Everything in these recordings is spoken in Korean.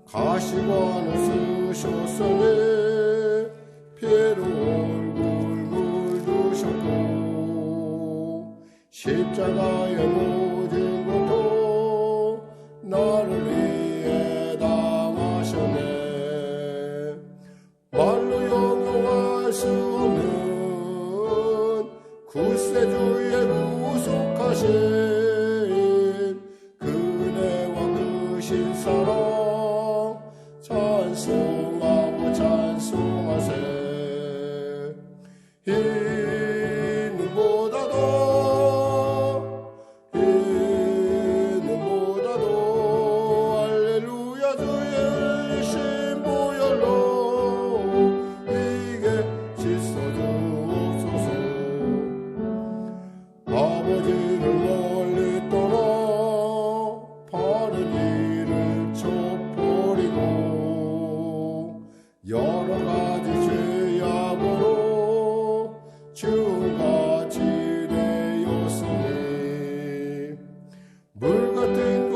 가시관을 쓰셨으니 피로 얼굴 물드셨고 십자가의 모든 것도 나를 위해 당하셨네. 말로 형용할 수 없는 구세주의 구속하신 그네와 크신 사랑 찬송하고 찬송하세. 이 눈보다도 할렐루야 주의 신 보혈로 이게 씻어주옵소서. 아버지를 멀리 떠나 바른 일을 쳐버리고 여러 가지 죄악으로 주같이 되었으니 물 같은 것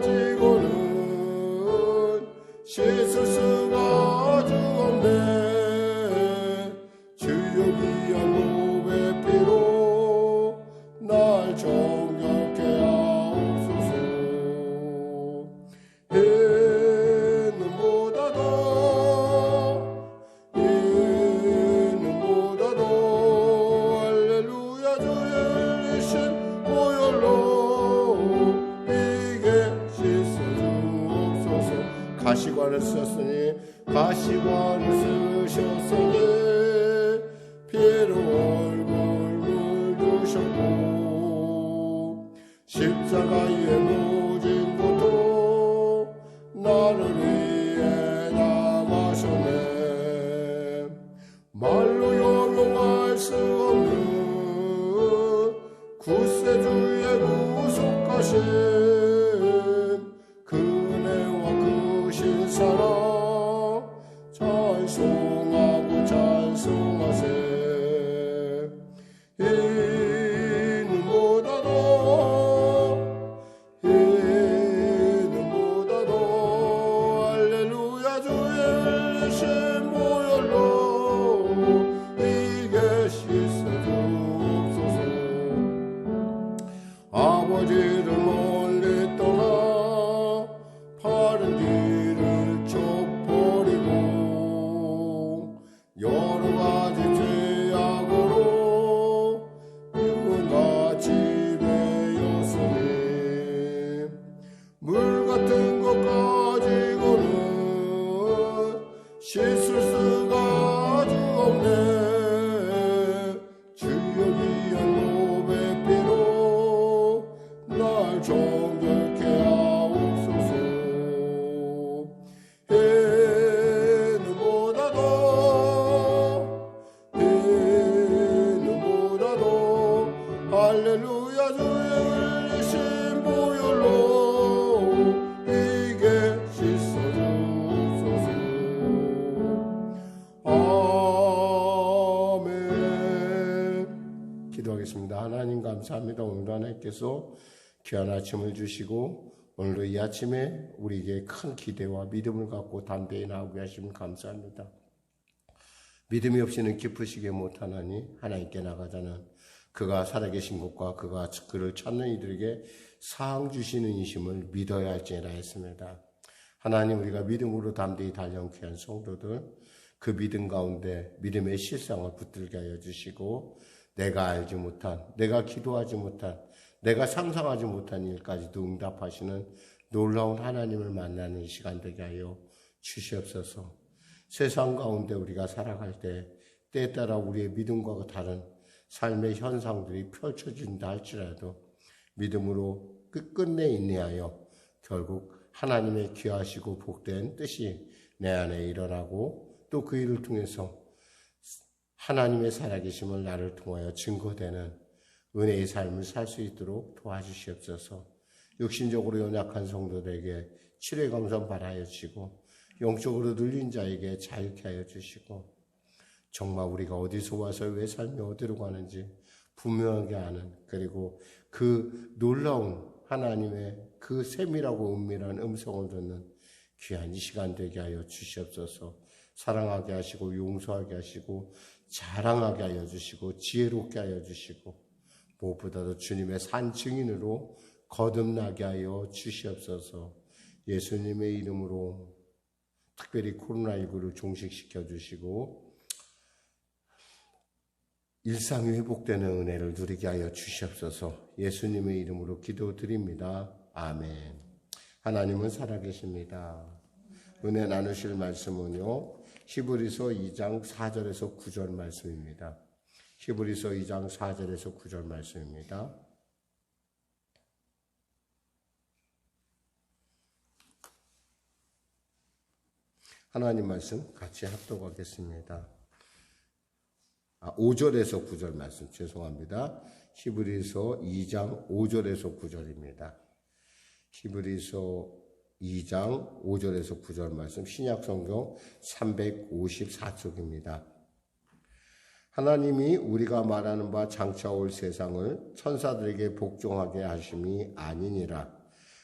가지고는 씻을 수가 아주 없네. 주여 귀한 몸의 피로 날 정결케 하옵소서. 이 눈보다도 할렐루야 주의 신 보혈로 이게 씻어주옵소서. 가시관을 쓰셨으니 피로 얼굴 물드셨고 십자가의 모진 고통 나를 위해 당하셨네. 말로 형용할 수 없는 구세주의 구속하신 그네와 크신 사랑 찬송하고 찬송하세. 이 눈보다도 할렐루야 주의 신 보혈로 이게 씻어주옵소서. 아버지를 멀리 떠나 바른 길을 쳐버리고 여러 가지 죄악으로 육같이 되었으니 물 같은 것 가지고는 씻을 수가 아주 없네. 주여 귀한 몸의 피로 날 정결케 하옵소서. 이 눈보다도 할렐루야 주의 신 보혈로 이게 씻어주옵소서. 아멘. 기도하겠습니다. 하나님 감사합니다. 오늘도 하나님께서 귀한 아침을 주시고 오늘도 이 아침에 우리에게 큰 기대와 믿음을 갖고 담대히 나오게 하시면 감사합니다. 믿음이 없이는 기쁘시게 못하나니 하나님께 나가자는 그가 살아계신 것과 그가 그를 찾는 이들에게 상 주시는 이심을 믿어야 할지니라 했습니다. 하나님, 우리가 믿음으로 담대히 달려온 귀한 성도들, 그 믿음 가운데 믿음의 실상을 붙들게 하여 주시고 내가 알지 못한, 내가 기도하지 못한, 내가 상상하지 못한 일까지도 응답하시는 놀라운 하나님을 만나는 시간 되게 하여 주시옵소서. 세상 가운데 우리가 살아갈 때 때에 따라 우리의 믿음과 다른 삶의 현상들이 펼쳐진다 할지라도 믿음으로 끝끝내 인내하여 결국 하나님의 귀하시고 복된 뜻이 내 안에 일어나고 또 그 일을 통해서 하나님의 살아계심을 나를 통하여 증거되는 은혜의 삶을 살 수 있도록 도와주시옵소서. 육신적으로 연약한 성도들에게 치료의 감선 바라여 주시고 영적으로 눌린 자에게 자유케 하여 주시고 정말 우리가 어디서 와서 왜 살며 어디로 가는지 분명하게 아는, 그리고 그 놀라운 하나님의 그 세밀하고 은밀한 음성을 듣는 귀한 이 시간 되게 하여 주시옵소서. 사랑하게 하시고 용서하게 하시고 자랑하게 하여 주시고 지혜롭게 하여 주시고 무엇보다도 주님의 산 증인으로 거듭나게 하여 주시옵소서. 예수님의 이름으로 특별히 코로나19를 종식시켜 주시고 일상이 회복되는 은혜를 누리게 하여 주시옵소서. 예수님의 이름으로 기도드립니다. 아멘. 하나님은 살아계십니다. 은혜 나누실 말씀은요, 히브리서 2장 4절에서 9절 말씀입니다. 히브리서 2장 4절에서 9절 말씀입니다. 하나님 말씀 같이 합독하겠습니다. 5절에서 9절 말씀, 죄송합니다. 히브리서 2장 5절에서 9절입니다. 히브리서 2장 5절에서 9절 말씀, 신약성경 354쪽입니다. 하나님이 우리가 말하는 바 장차 올 세상을 천사들에게 복종하게 하심이 아니니라.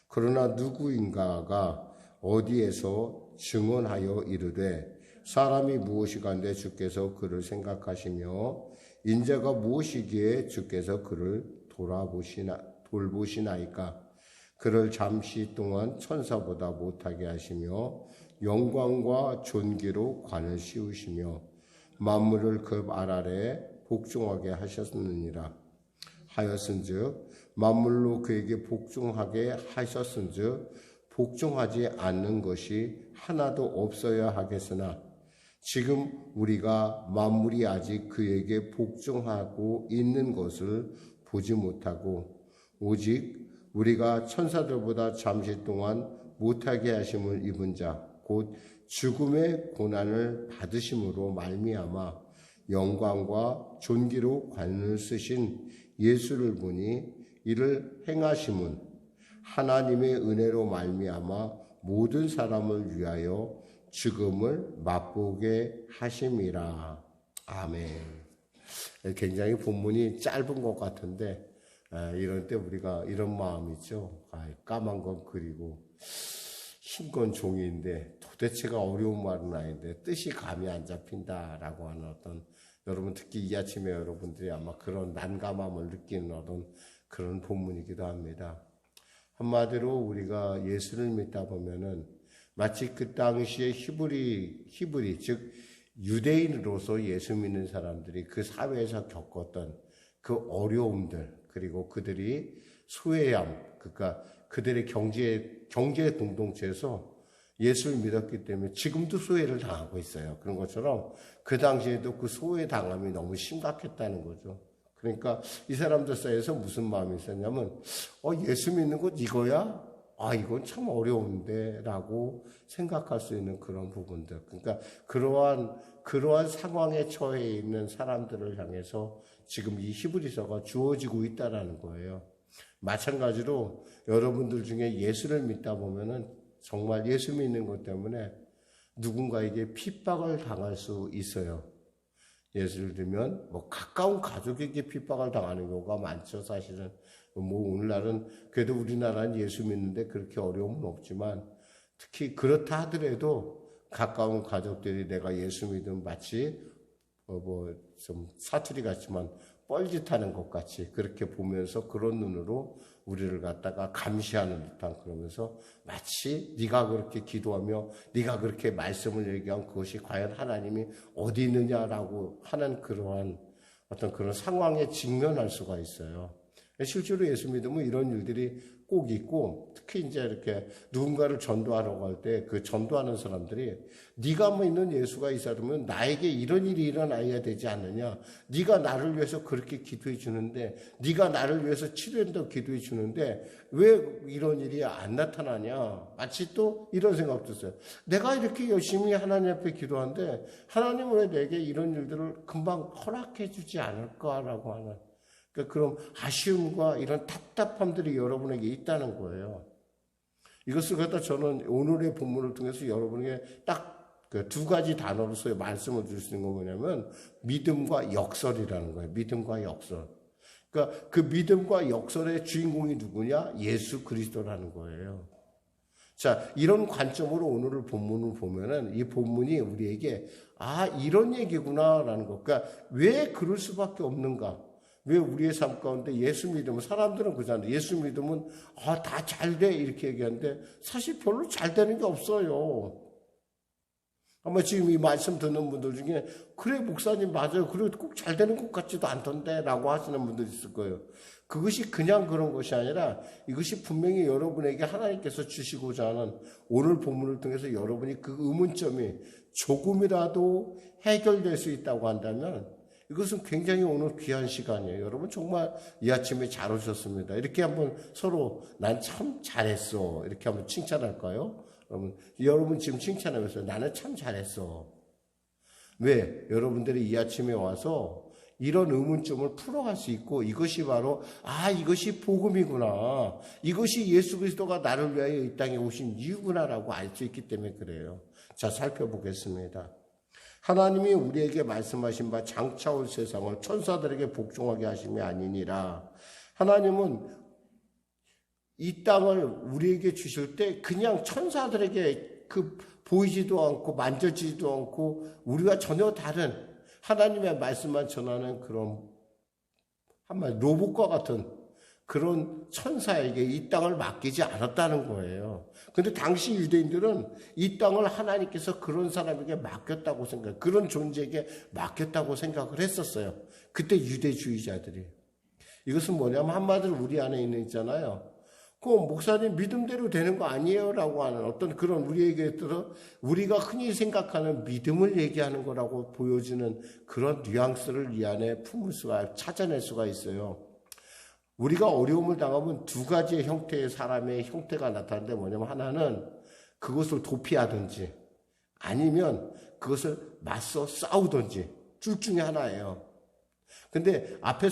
그러나 누구인가가 어디에서 증언하여 이르되 사람이 무엇이간데 주께서 그를 생각하시며 인자가 무엇이기에 주께서 그를 돌보시나이까. 그를 잠시 동안 천사보다 못하게 하시며 영광과 존귀로 관을 씌우시며 만물을 그 발 아래 복종하게 하셨느니라. 하였은즉 만물로 그에게 복종하게 하셨은즉 복종하지 않는 것이 하나도 없어야 하겠으나 지금 우리가 만물이 아직 그에게 복종하고 있는 것을 보지 못하고 오직 우리가 천사들보다 잠시 동안 못하게 하심을 입은 자 곧 죽음의 고난을 받으심으로 말미암아 영광과 존귀로 관을 쓰신 예수를 보니 이를 행하심은 하나님의 은혜로 말미암아 모든 사람을 위하여 죽음을 맛보게 하심이라. 아멘. 굉장히 본문이 짧은 것 같은데 이럴 때 우리가 이런 마음 있죠. 까만 건 그리고 흰 건 종이인데 도대체가 어려운 말은 아닌데 뜻이 감이 안 잡힌다라고 하는 어떤, 여러분 특히 이 아침에 여러분들이 아마 그런 난감함을 느끼는 어떤 그런 본문이기도 합니다. 한마디로 우리가 예수를 믿다 보면은 마치 그 당시에 히브리 즉 유대인으로서 예수 믿는 사람들이 그 사회에서 겪었던 그 어려움들, 그리고 그들이 소외함, 그러니까 그들의 경제 공동체에서 예수를 믿었기 때문에 지금도 소외를 당하고 있어요. 그런 것처럼 그 당시에도 그 소외 당함이 너무 심각했다는 거죠. 그러니까 이 사람들 사이에서 무슨 마음이 있었냐면 예수 믿는 것 이거야? 이건 참 어려운데 라고 생각할 수 있는 그런 부분들. 그러니까 그러한 상황에 처해 있는 사람들을 향해서 지금 이 히브리서가 주어지고 있다라는 거예요. 마찬가지로 여러분들 중에 예수를 믿다 보면은 정말 예수 믿는 것 때문에 누군가에게 핍박을 당할 수 있어요. 예를 들면 가까운 가족에게 핍박을 당하는 경우가 많죠. 사실은 오늘날은 그래도 우리나라는 예수 믿는데 그렇게 어려움은 없지만 특히 그렇다 하더라도 가까운 가족들이 내가 예수 믿으면 마치 좀 사투리 같지만 뻘짓하는 것 같이 그렇게 보면서 그런 눈으로 우리를 갖다가 감시하는 듯한, 그러면서 마치 네가 그렇게 기도하며 네가 그렇게 말씀을 얘기한 그것이 과연 하나님이 어디 있느냐라고 하는 그러한 어떤 그런 상황에 직면할 수가 있어요. 실제로 예수 믿으면 이런 일들이 꼭 있고, 특히 이제 이렇게 누군가를 전도하러 갈 때 그 전도하는 사람들이 네가 믿는 예수가 있으면 나에게 이런 일이 일어나야 되지 않느냐, 네가 나를 위해서 그렇게 기도해 주는데, 네가 나를 위해서 치료한다고 기도해 주는데 왜 이런 일이 안 나타나냐, 마치 또 이런 생각도 있어요. 내가 이렇게 열심히 하나님 앞에 기도하는데 하나님은 왜 내게 이런 일들을 금방 허락해 주지 않을까라고 하는 그런 아쉬움과 이런 답답함들이 여러분에게 있다는 거예요. 이것을 갖다 저는 오늘의 본문을 통해서 여러분에게 딱 그 두 가지 단어로서의 말씀을 드릴 수 있는 건 뭐냐면 믿음과 역설이라는 거예요. 믿음과 역설. 그러니까 그 믿음과 역설의 주인공이 누구냐? 예수 그리스도라는 거예요. 자, 이런 관점으로 오늘의 본문을 보면은 이 본문이 우리에게 이런 얘기구나라는 것. 그러니까 왜 그럴 수밖에 없는가? 왜 우리의 삶 가운데 예수 믿으면 사람들은 그러잖아요. 예수 믿으면 다 잘 돼 이렇게 얘기하는데 사실 별로 잘 되는 게 없어요. 아마 지금 이 말씀 듣는 분들 중에 그래 목사님 맞아요. 그래 꼭 잘 되는 것 같지도 않던데 라고 하시는 분들이 있을 거예요. 그것이 그냥 그런 것이 아니라 이것이 분명히 여러분에게 하나님께서 주시고자 하는 오늘 본문을 통해서 여러분이 그 의문점이 조금이라도 해결될 수 있다고 한다면 이것은 굉장히 오늘 귀한 시간이에요. 여러분 정말 이 아침에 잘 오셨습니다. 이렇게 한번 서로 난 참 잘했어. 이렇게 한번 칭찬할까요? 여러분 지금 칭찬하면서 나는 참 잘했어. 왜? 여러분들이 이 아침에 와서 이런 의문점을 풀어갈 수 있고 이것이 바로 이것이 복음이구나. 이것이 예수 그리스도가 나를 위하여 이 땅에 오신 이유구나라고 알 수 있기 때문에 그래요. 자, 살펴보겠습니다. 하나님이 우리에게 말씀하신 바 장차 올 세상을 천사들에게 복종하게 하심이 아니니라. 하나님은 이 땅을 우리에게 주실 때 그냥 천사들에게 보이지도 않고 만져지지도 않고 우리와 전혀 다른 하나님의 말씀만 전하는 그런 한마디 로봇과 같은 그런 천사에게 이 땅을 맡기지 않았다는 거예요. 근데 당시 유대인들은 이 땅을 하나님께서 그런 사람에게 맡겼다고 그런 존재에게 맡겼다고 생각을 했었어요. 그때 유대주의자들이. 이것은 뭐냐면 한마디로 우리 안에 있잖아요. 그 목사님 믿음대로 되는 거 아니에요? 라고 하는 어떤 그런 우리에게 들어 우리가 흔히 생각하는 믿음을 얘기하는 거라고 보여주는 그런 뉘앙스를 이 안에 찾아낼 수가 있어요. 우리가 어려움을 당하면 두 가지의 형태의 사람의 형태가 나타나는데 뭐냐면 하나는 그것을 도피하든지 아니면 그것을 맞서 싸우든지 둘 중에 하나예요. 근데 앞에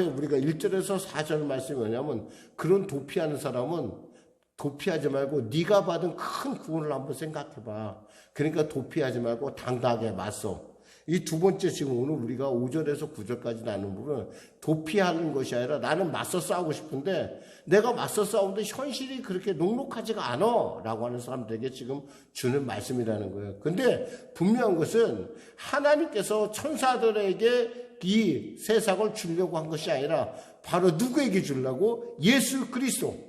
우리가 1절에서 4절 말씀이 뭐냐면 그런 도피하는 사람은 도피하지 말고 네가 받은 큰 구원을 한번 생각해봐. 그러니까 도피하지 말고 당당하게 맞서. 이 두 번째 지금 오늘 우리가 5절에서 9절까지 나눈 부분은 도피하는 것이 아니라 나는 맞서 싸우고 싶은데 내가 맞서 싸우는데 현실이 그렇게 녹록하지가 않아 라고 하는 사람들에게 지금 주는 말씀이라는 거예요. 근데 분명한 것은 하나님께서 천사들에게 이 세상을 주려고 한 것이 아니라 바로 누구에게 주려고? 예수 그리스도에게.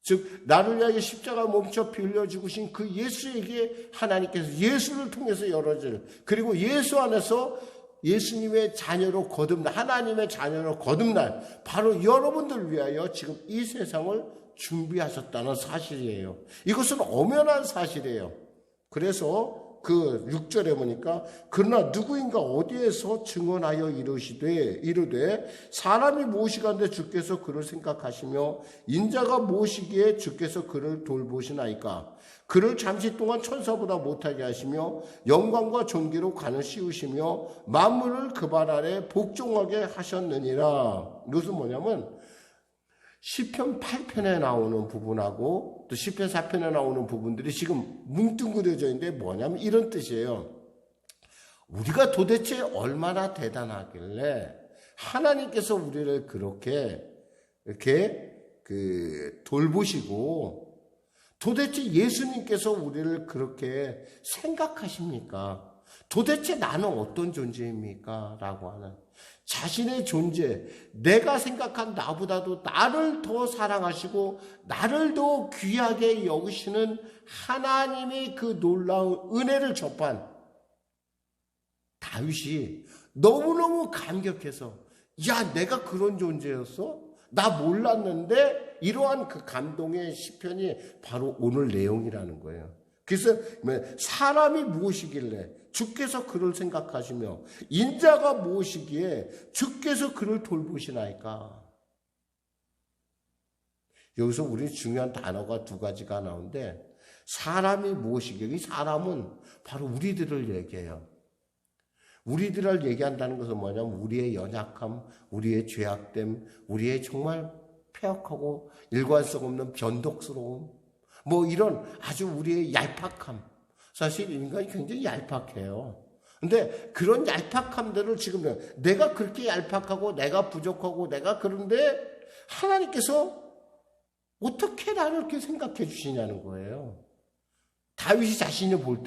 즉 나를 위하여 십자가 멈춰 빌려 죽으신 그 예수에게 하나님께서 예수를 통해서 열어질 그리고 예수 안에서 예수님의 자녀로 거듭날 하나님의 자녀로 거듭날 바로 여러분들을 위하여 지금 이 세상을 준비하셨다는 사실이에요. 이것은 엄연한 사실이에요. 그래서 그 6절에 보니까 그러나 누구인가 어디에서 증언하여 이르되 사람이 모시간대 주께서 그를 생각하시며 인자가 모시기에 주께서 그를 돌보시나이까 그를 잠시 동안 천사보다 못하게 하시며 영광과 존귀로 관을 씌우시며 만물을 그 발 아래 복종하게 하셨느니라. 이것은 뭐냐면 시편 8편에 나오는 부분하고 또 시편 4편에 나오는 부분들이 지금 뭉뚱그려져 있는데 뭐냐면 이런 뜻이에요. 우리가 도대체 얼마나 대단하길래 하나님께서 우리를 이렇게 돌보시고 도대체 예수님께서 우리를 그렇게 생각하십니까? 도대체 나는 어떤 존재입니까? 라고 하는 자신의 존재, 내가 생각한 나보다도 나를 더 사랑하시고 나를 더 귀하게 여기시는 하나님의 그 놀라운 은혜를 접한 다윗이 너무너무 감격해서 야 내가 그런 존재였어? 나 몰랐는데 이러한 그 감동의 시편이 바로 오늘 내용이라는 거예요. 그래서 사람이 무엇이길래 주께서 그를 생각하시며 인자가 무엇이기에 주께서 그를 돌보시나이까. 여기서 우리 중요한 단어가 두 가지가 나오는데 사람이 무엇이기에 이 사람은 바로 우리들을 얘기해요. 우리들을 얘기한다는 것은 뭐냐면 우리의 연약함, 우리의 죄악됨, 우리의 정말 폐역하고 일관성 없는 변덕스러움 이런 아주 우리의 얄팍함. 사실 인간이 굉장히 얄팍해요. 근데 그런 얄팍함들을 지금 내가 그렇게 얄팍하고 내가 부족하고 내가 그런데 하나님께서 어떻게 나를 이렇게 생각해 주시냐는 거예요. 다윗 자신이 볼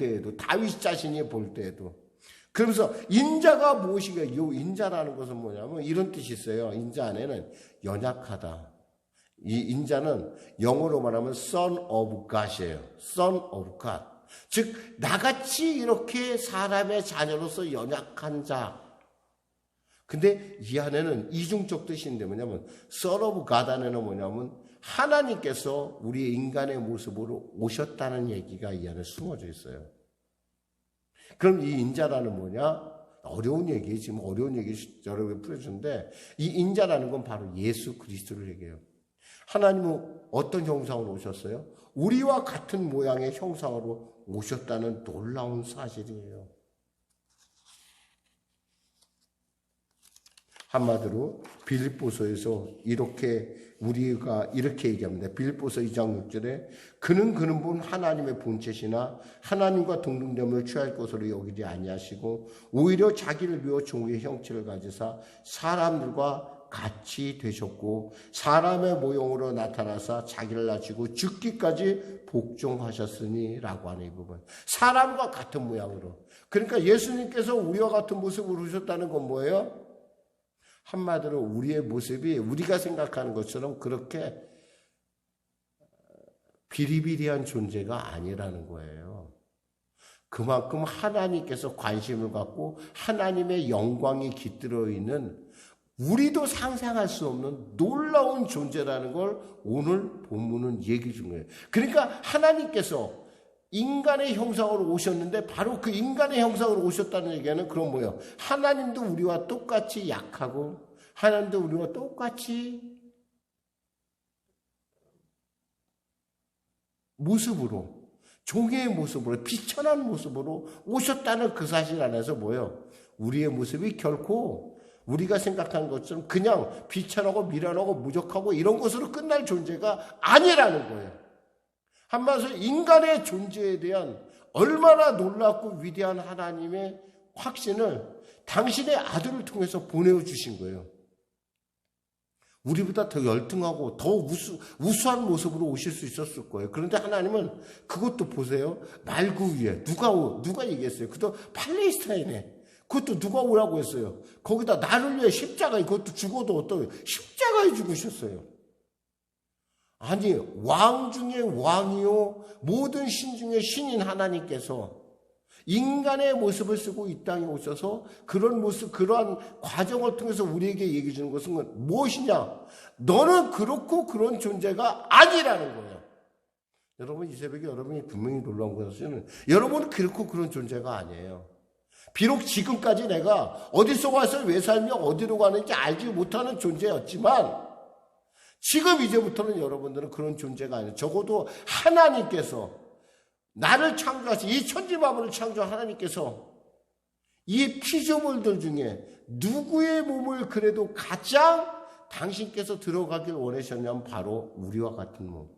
때에도. 그러면서 인자가 무엇이가, 이 인자라는 것은 뭐냐면 이런 뜻이 있어요. 인자 안에는 연약하다. 이 인자는 영어로 말하면 Son of God이에요. Son of God. 즉 나같이 이렇게 사람의 자녀로서 연약한 자. 근데 이 안에는 이중적 뜻인데 뭐냐면 Son of God 안에는 뭐냐면 하나님께서 우리의 인간의 모습으로 오셨다는 얘기가 이 안에 숨어져 있어요. 그럼 이 인자라는 뭐냐? 어려운 얘기예요. 지금 어려운 얘기 여러 개 풀어주는데 이 인자라는 건 바로 예수 그리스도를 얘기해요. 하나님은 어떤 형상으로 오셨어요? 우리와 같은 모양의 형상으로 오셨다는 놀라운 사실이에요. 한마디로 빌립보서에서 우리가 이렇게 얘기합니다. 빌립보서 2장 6절에 그는 본 하나님의 본체시나 하나님과 동등됨을 취할 것으로 여기지 아니하시고 오히려 자기를 비워 종의 형체를 가지사 사람들과 같이 되셨고 사람의 모형으로 나타나사 자기를 낮추고 죽기까지 복종하셨으니 라고 하는 이 부분. 사람과 같은 모양으로. 그러니까 예수님께서 우리와 같은 모습으로 오셨다는 건 뭐예요? 한마디로 우리의 모습이 우리가 생각하는 것처럼 그렇게 비리비리한 존재가 아니라는 거예요. 그만큼 하나님께서 관심을 갖고 하나님의 영광이 깃들어 있는 우리도 상상할 수 없는 놀라운 존재라는 걸 오늘 본문은 얘기 준 거예요. 그러니까 하나님께서 인간의 형상으로 오셨는데 바로 그 인간의 형상으로 오셨다는 얘기는 그런 뭐예요? 하나님도 우리와 똑같이 약하고 하나님도 우리와 똑같이 모습으로 종의 모습으로 비천한 모습으로 오셨다는 그 사실 안에서 뭐예요? 우리의 모습이 결코 우리가 생각하는 것처럼 그냥 비천하고 미련하고 무적하고 이런 것으로 끝날 존재가 아니라는 거예요. 한마디로 인간의 존재에 대한 얼마나 놀랍고 위대한 하나님의 확신을 당신의 아들을 통해서 보내주신 거예요. 우리보다 더 열등하고 더 우수한 모습으로 오실 수 있었을 거예요. 그런데 하나님은 그것도 보세요. 말구 위에 누가 얘기했어요? 그것도 팔레스타인에 그것도 누가 오라고 했어요? 거기다 나를 위해 십자가에 그것도 죽어도 어떠해요? 십자가에 죽으셨어요. 아니 왕 중에 왕이요 모든 신 중에 신인 하나님께서 인간의 모습을 쓰고 이 땅에 오셔서 그런 모습 그러한 과정을 통해서 우리에게 얘기해 주는 것은 무엇이냐? 너는 그렇고 그런 존재가 아니라는 거예요. 여러분 이 새벽에 여러분이 분명히 놀라운 것은 여러분은 그렇고 그런 존재가 아니에요. 비록 지금까지 내가 어디서 와서 왜 살며 어디로 가는지 알지 못하는 존재였지만 지금 이제부터는 여러분들은 그런 존재가 아니에요. 적어도 하나님께서 나를 창조하신 이 천지만물을 창조한 하나님께서 이 피조물들 중에 누구의 몸을 그래도 가장 당신께서 들어가길 원하셨냐면 바로 우리와 같은 몸.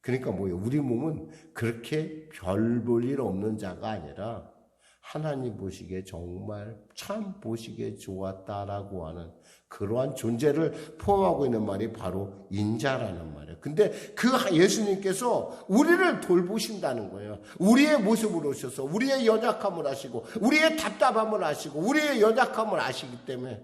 그러니까 뭐예요? 우리 몸은 그렇게 별 볼 일 없는 자가 아니라 하나님 보시기에 정말 참 보시기에 좋았다라고 하는 그러한 존재를 포함하고 있는 말이 바로 인자라는 말이에요. 근데 그 예수님께서 우리를 돌보신다는 거예요. 우리의 모습으로 오셔서 우리의 연약함을 아시고 우리의 답답함을 아시고 우리의 연약함을 아시기 때문에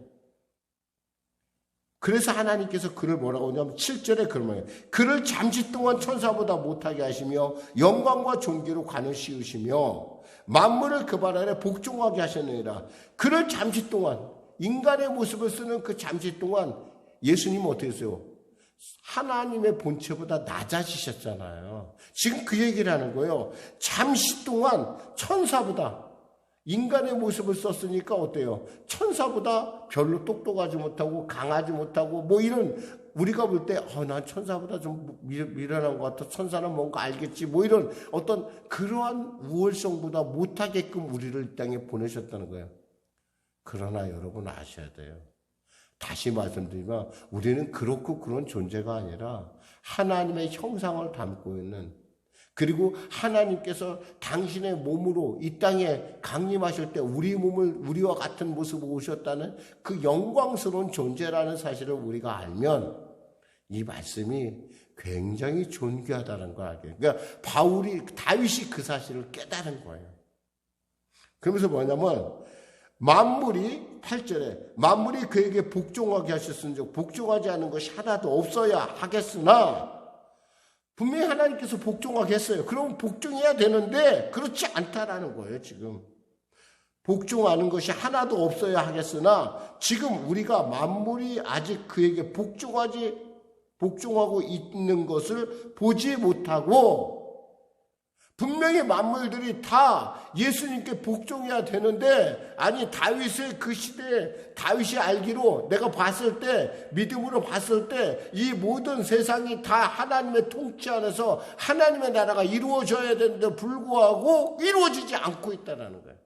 그래서 하나님께서 그를 뭐라고 하냐면 7절에 그런 말이에요. 그를 잠시 동안 천사보다 못하게 하시며 영광과 존귀로 관을 씌우시며 만물을 그 발 아래 복종하게 하셨느니라. 그를 잠시 동안 인간의 모습을 쓰는 그 잠시 동안 예수님은 어떻게 했어요? 하나님의 본체보다 낮아지셨잖아요. 지금 그 얘기를 하는 거예요. 잠시 동안 천사보다 인간의 모습을 썼으니까 어때요? 천사보다 별로 똑똑하지 못하고 강하지 못하고 뭐 이런 우리가 볼 때 난 천사보다 좀 미련한 것 같아. 천사는 뭔가 알겠지. 뭐 이런 어떤 그러한 우월성보다 못하게끔 우리를 이 땅에 보내셨다는 거예요. 그러나 여러분 아셔야 돼요. 다시 말씀드리면 우리는 그렇고 그런 존재가 아니라 하나님의 형상을 담고 있는 그리고 하나님께서 당신의 몸으로 이 땅에 강림하실 때 우리 몸을 우리와 같은 모습으로 오셨다는 그 영광스러운 존재라는 사실을 우리가 알면 이 말씀이 굉장히 존귀하다는 걸 알게. 그러니까 다윗이 그 사실을 깨달은 거예요. 그러면서 뭐냐면 만물이 8절에 만물이 그에게 복종하게 하셨은즉 복종하지 않은 것이 하나도 없어야 하겠으나 분명히 하나님께서 복종하게 했어요. 그럼 복종해야 되는데 그렇지 않다라는 거예요. 지금 복종하는 것이 하나도 없어야 하겠으나 지금 우리가 만물이 아직 그에게 복종하고 있는 것을 보지 못하고 분명히 만물들이 다 예수님께 복종해야 되는데 아니 다윗의 그 시대에 다윗이 알기로 내가 봤을 때 믿음으로 봤을 때 이 모든 세상이 다 하나님의 통치 안에서 하나님의 나라가 이루어져야 되는데 불구하고 이루어지지 않고 있다는 거예요.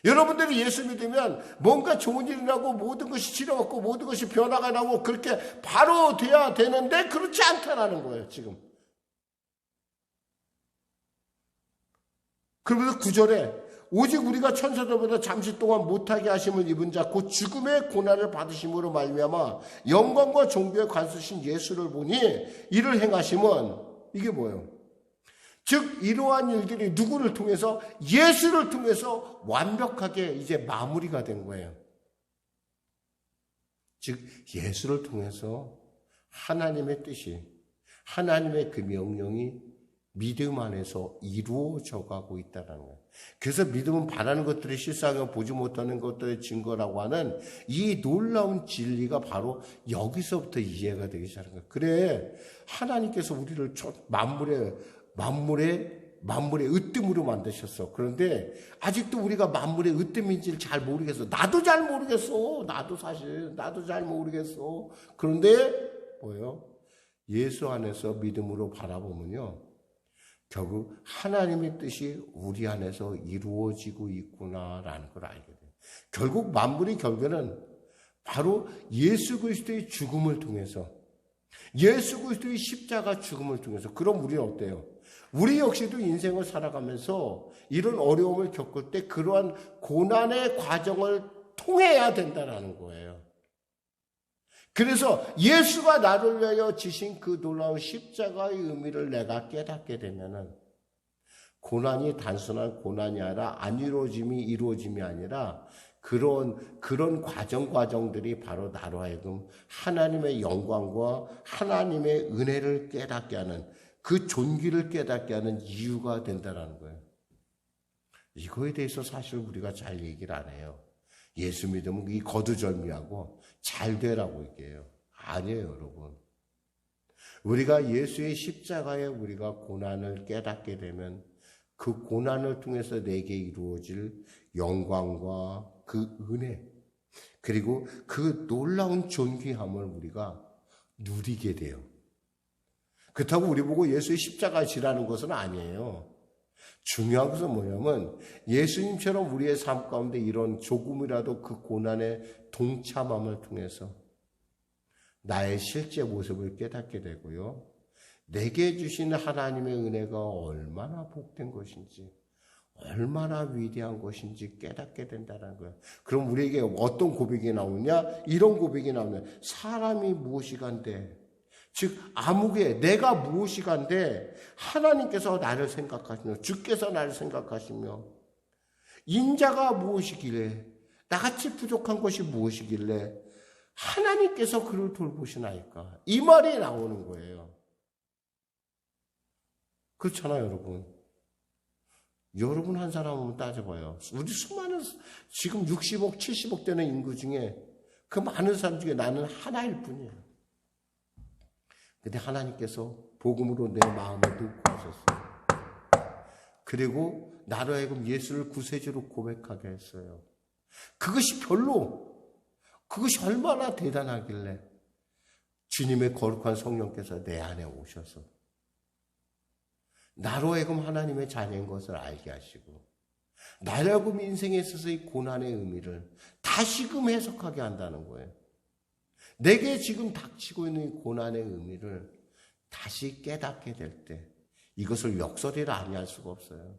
여러분들이 예수 믿으면 뭔가 좋은 일이 나고 모든 것이 치료받고 모든 것이 변화가 나고 그렇게 바로 돼야 되는데 그렇지 않다라는 거예요. 지금. 그러면서 9절에 오직 우리가 천사들보다 잠시 동안 못하게 하심을 입은 자 곧 죽음의 고난을 받으심으로 말미암아 영광과 존귀에 관수신 예수를 보니 이를 행하심은 이게 뭐예요? 즉 이러한 일들이 누구를 통해서? 예수를 통해서 완벽하게 이제 마무리가 된 거예요. 즉 예수를 통해서 하나님의 뜻이 하나님의 그 명령이 믿음 안에서 이루어져 가고 있다는 거예요. 그래서 믿음은 바라는 것들이 실상을 보지 못하는 것들의 증거라고 하는 이 놀라운 진리가 바로 여기서부터 이해가 되기 시작하는 거예요. 그래 하나님께서 우리를 만물의 으뜸으로 만드셨어. 그런데 아직도 우리가 만물의 으뜸인지를 잘 모르겠어. 나도 잘 모르겠어. 나도 잘 모르겠어. 그런데 뭐예요? 예수 안에서 믿음으로 바라보면요. 결국 하나님의 뜻이 우리 안에서 이루어지고 있구나라는 걸 알게 돼요. 결국 만물의 결과는 바로 예수 그리스도의 죽음을 통해서 예수 그리스도의 십자가 죽음을 통해서 그럼 우리는 어때요? 우리 역시도 인생을 살아가면서 이런 어려움을 겪을 때 그러한 고난의 과정을 통해야 된다는 거예요. 그래서 예수가 나를 위하여 지신 그 놀라운 십자가의 의미를 내가 깨닫게 되면은 고난이 단순한 고난이 아니라 안 이루어짐이 아니라 그런 과정들이 바로 나로 하여금 하나님의 영광과 하나님의 은혜를 깨닫게 하는 그 존귀를 깨닫게 하는 이유가 된다는 거예요. 이거에 대해서 사실 우리가 잘 얘기를 안 해요. 예수 믿으면 이 거두절미하고 잘 되라고 얘기해요. 아니에요, 여러분. 우리가 예수의 십자가에 우리가 고난을 깨닫게 되면 그 고난을 통해서 내게 이루어질 영광과 그 은혜 그리고 그 놀라운 존귀함을 우리가 누리게 돼요. 그렇다고 우리 보고 예수의 십자가에 지라는 것은 아니에요. 중요한 것은 뭐냐면 예수님처럼 우리의 삶 가운데 이런 조금이라도 그 고난의 동참함을 통해서 나의 실제 모습을 깨닫게 되고요. 내게 주신 하나님의 은혜가 얼마나 복된 것인지 얼마나 위대한 것인지 깨닫게 된다는 거예요. 그럼 우리에게 어떤 고백이 나오냐? 이런 고백이 나오냐? 사람이 무엇이간데 즉 아무개 내가 무엇이간데 하나님께서 나를 생각하시며 주께서 나를 생각하시며 인자가 무엇이길래 나같이 부족한 것이 무엇이길래 하나님께서 그를 돌보시나이까 이 말이 나오는 거예요. 그렇잖아요, 여러분. 여러분 한 사람 한번 따져봐요. 우리 수많은 지금 60억, 70억 되는 인구 중에 그 많은 사람 중에 나는 하나일 뿐이에요. 근데 하나님께서 복음으로 내 마음을 넣고 하셨어요. 그리고 나로 하여금 예수를 구세주로 고백하게 했어요. 그것이 얼마나 대단하길래 주님의 거룩한 성령께서 내 안에 오셔서 나로 하여금 하나님의 자녀인 것을 알게 하시고 나로 하여금 인생에 있어서의 고난의 의미를 다시금 해석하게 한다는 거예요. 내게 지금 닥치고 있는 고난의 의미를 다시 깨닫게 될 때 이것을 역설이라 아니할 수가 없어요.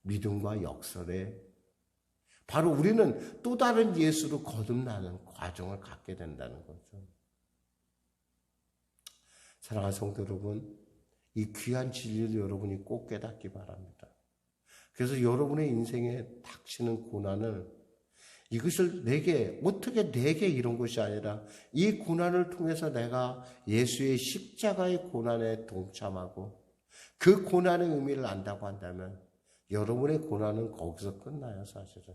믿음과 역설에 바로 우리는 또 다른 예수로 거듭나는 과정을 갖게 된다는 거죠. 사랑하는 성도 여러분, 이 귀한 진리를 여러분이 꼭 깨닫기 바랍니다. 그래서 여러분의 인생에 닥치는 고난을 이것을 어떻게 내게 이런 것이 아니라 이 고난을 통해서 내가 예수의 십자가의 고난에 동참하고 그 고난의 의미를 안다고 한다면 여러분의 고난은 거기서 끝나요, 사실은.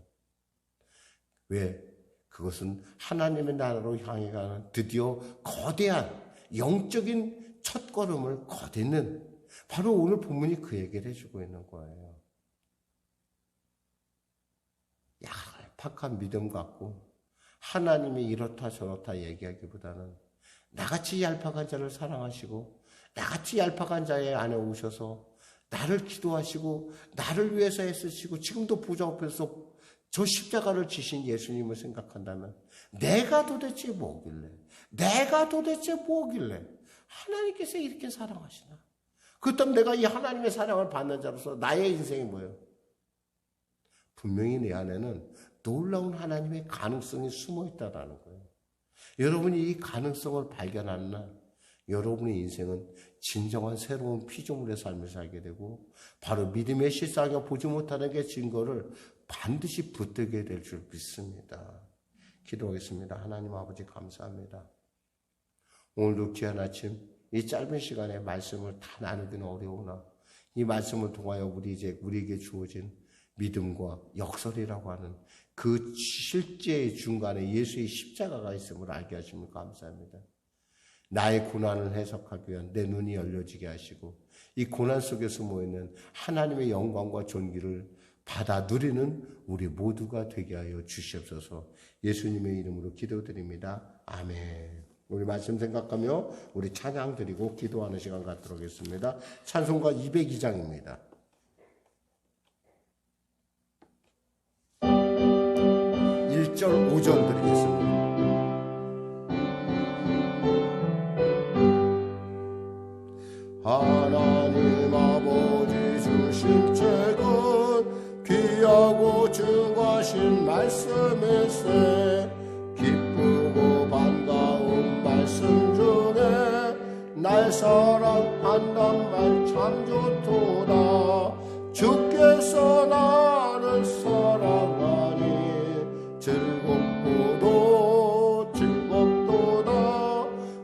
왜? 그것은 하나님의 나라로 향해 가는 드디어 거대한 영적인 첫걸음을 거딛는, 바로 오늘 본문이 그 얘기를 해주고 있는 거예요. 얄팍한 믿음 갖고 하나님이 이렇다 저렇다 얘기하기보다는 나같이 얄팍한 자를 사랑하시고 나같이 얄팍한 자의 안에 오셔서 나를 기도하시고 나를 위해서 애쓰시고 지금도 보좌 앞에서 저 십자가를 지신 예수님을 생각한다면 내가 도대체 뭐길래 하나님께서 이렇게 사랑하시나? 그렇다면 내가 이 하나님의 사랑을 받는 자로서 나의 인생이 뭐예요? 분명히 내 안에는 놀라운 하나님의 가능성이 숨어 있다는 거예요. 여러분이 이 가능성을 발견하는 날 여러분의 인생은 진정한 새로운 피조물의 삶을 살게 되고 바로 믿음의 실상에 보지 못하는 게 증거를 반드시 붙들게 될 줄 믿습니다. 기도하겠습니다. 하나님 아버지 감사합니다. 오늘도 귀한 아침 이 짧은 시간에 말씀을 다 나누기는 어려우나 이 말씀을 통하여 우리에게 주어진 믿음과 역설이라고 하는 그 실제의 중간에 예수의 십자가가 있음을 알게 하시면 감사합니다. 나의 고난을 해석하기 위한 내 눈이 열려지게 하시고 이 고난 속에서 모이는 하나님의 영광과 존귀를 받아 누리는 우리 모두가 되게 하여 주시옵소서. 예수님의 이름으로 기도드립니다. 아멘. 우리 말씀 생각하며 우리 찬양 드리고 기도하는 시간 갖도록 하겠습니다. 찬송가 202장입니다. 1절 5절 드리겠습니다. 하나님 아버지 주신 책은 귀하고 증거하신 말씀일세 기쁘고 반가운 말씀 중에 날 사랑한단 말 참 좋도다. 주께서 나를 사랑하니 즐겁도다.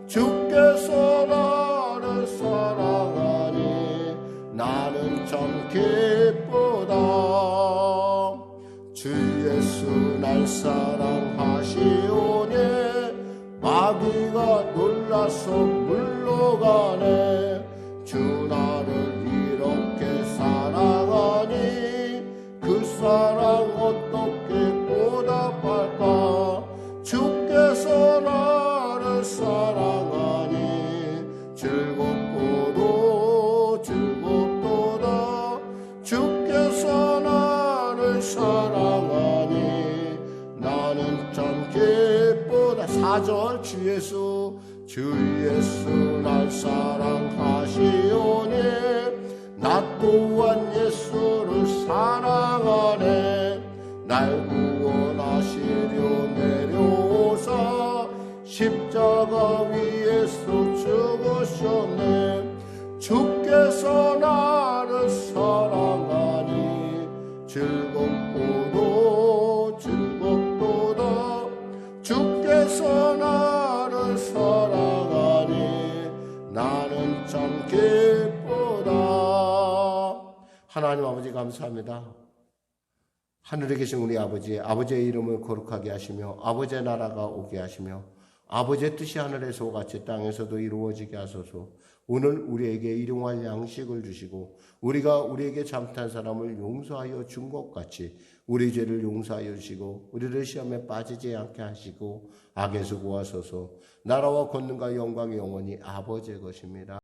주께서 나를 사랑하니 나는 참 기쁘다. 주 예수 날 사랑하시오니 마귀가 놀라서 물러가네. 주 나를 이렇게 사랑하니 그 사랑 어떻게 보답할까. 주께서 나를 사랑하니 즐겁도다. 주께서 나를 사랑하니 나는 참 기쁘다. 4절 주 예수 날 사랑하시오니 나 또한 예수를 사랑하네. 날 구원하시려 내려오사 십자가 위에서 죽으셨네. 주께서 나를 사랑하니 즐겁도다. 주께서 나를 사랑하니 나는 참 기쁘다. 하나님 아버지 감사합니다. 하늘에 계신 우리 아버지의 이름을 거룩하게 하시며 아버지의 나라가 오게 하시며 아버지의 뜻이 하늘에서 같이 땅에서도 이루어지게 하소서. 오늘 우리에게 일용할 양식을 주시고 우리가 우리에게 잘못한 사람을 용서하여 준 것 같이 우리 죄를 용서하여 주시고 우리를 시험에 빠지지 않게 하시고 악에서 구하소서. 나라와 권능과 영광이 영원히 아버지의 것입니다.